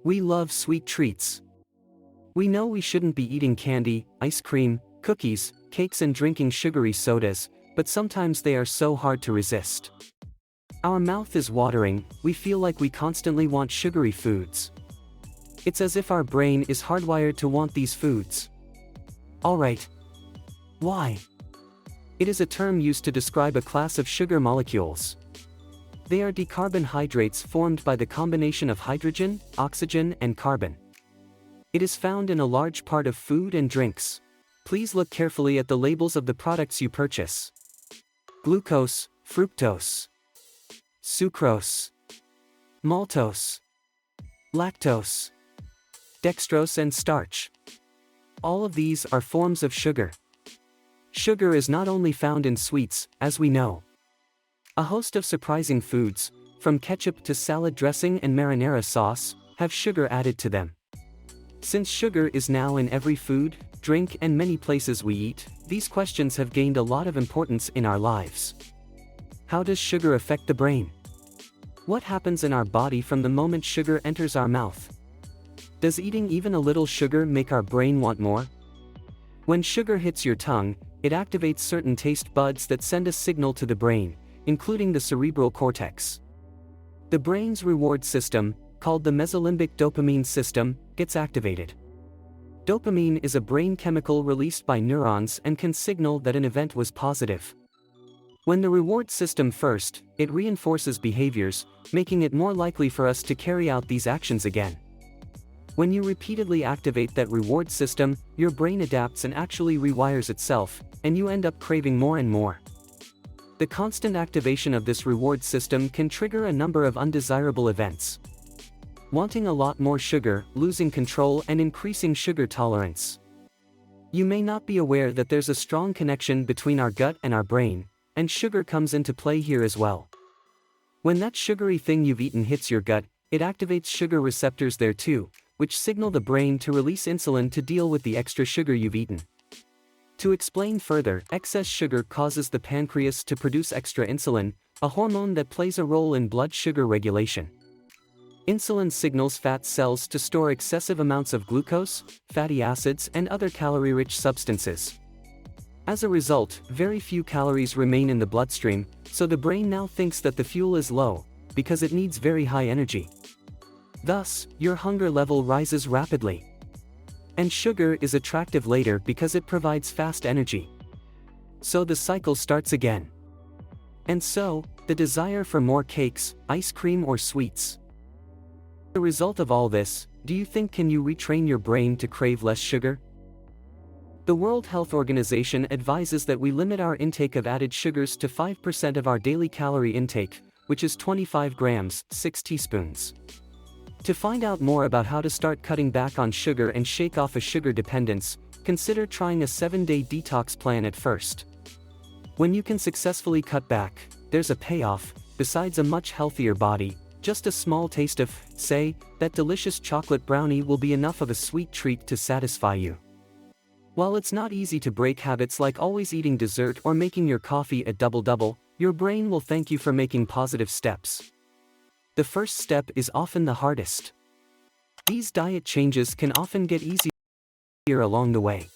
We love sweet treats. We know we shouldn't be eating candy, ice cream, cookies, cakes and drinking sugary sodas, but sometimes they are so hard to resist. Our mouth is watering, we feel like we constantly want sugary foods. It's as if our brain is hardwired to want these foods. Alright. Why? It is a term used to describe a class of sugar molecules. They are decarbohydrates formed by the combination of hydrogen, oxygen, and carbon. It is found in a large part of food and drinks. Please look carefully at the labels of the products you purchase. Glucose, fructose, sucrose, maltose, lactose, dextrose and starch. All of these are forms of sugar. Sugar is not only found in sweets, as we know. A host of surprising foods, from ketchup to salad dressing and marinara sauce, have sugar added to them. Since sugar is now in every food, drink and many places we eat, these questions have gained a lot of importance in our lives. How does sugar affect the brain? What happens in our body from the moment sugar enters our mouth? Does eating even a little sugar make our brain want more? When sugar hits your tongue, it activates certain taste buds that send a signal to the brain, including the cerebral cortex. The brain's reward system, called the mesolimbic dopamine system, gets activated. Dopamine is a brain chemical released by neurons and can signal that an event was positive. When the reward system first, it reinforces behaviors, making it more likely for us to carry out these actions again. When you repeatedly activate that reward system, your brain adapts and actually rewires itself, and you end up craving more and more. The constant activation of this reward system can trigger a number of undesirable events. Wanting a lot more sugar, losing control and increasing sugar tolerance. You may not be aware that there's a strong connection between our gut and our brain, and sugar comes into play here as well. When that sugary thing you've eaten hits your gut, it activates sugar receptors there too, which signal the brain to release insulin to deal with the extra sugar you've eaten. To explain further, excess sugar causes the pancreas to produce extra insulin, a hormone that plays a role in blood sugar regulation. Insulin signals fat cells to store excessive amounts of glucose, fatty acids, and other calorie-rich substances. As a result, very few calories remain in the bloodstream, so the brain now thinks that the fuel is low, because it needs very high energy. Thus, your hunger level rises rapidly. And sugar is attractive later because it provides fast energy. So the cycle starts again. And so, the desire for more cakes, ice cream or sweets. As a result of all this, do you think can you retrain your brain to crave less sugar? The World Health Organization advises that we limit our intake of added sugars to 5% of our daily calorie intake, which is 25 grams, 6 teaspoons. To find out more about how to start cutting back on sugar and shake off a sugar dependence, consider trying a 7-day detox plan at first. When you can successfully cut back, there's a payoff. Besides a much healthier body, just a small taste of, say, that delicious chocolate brownie will be enough of a sweet treat to satisfy you. While it's not easy to break habits like always eating dessert or making your coffee a double-double, your brain will thank you for making positive steps. The first step is often the hardest. These diet changes can often get easier along the way.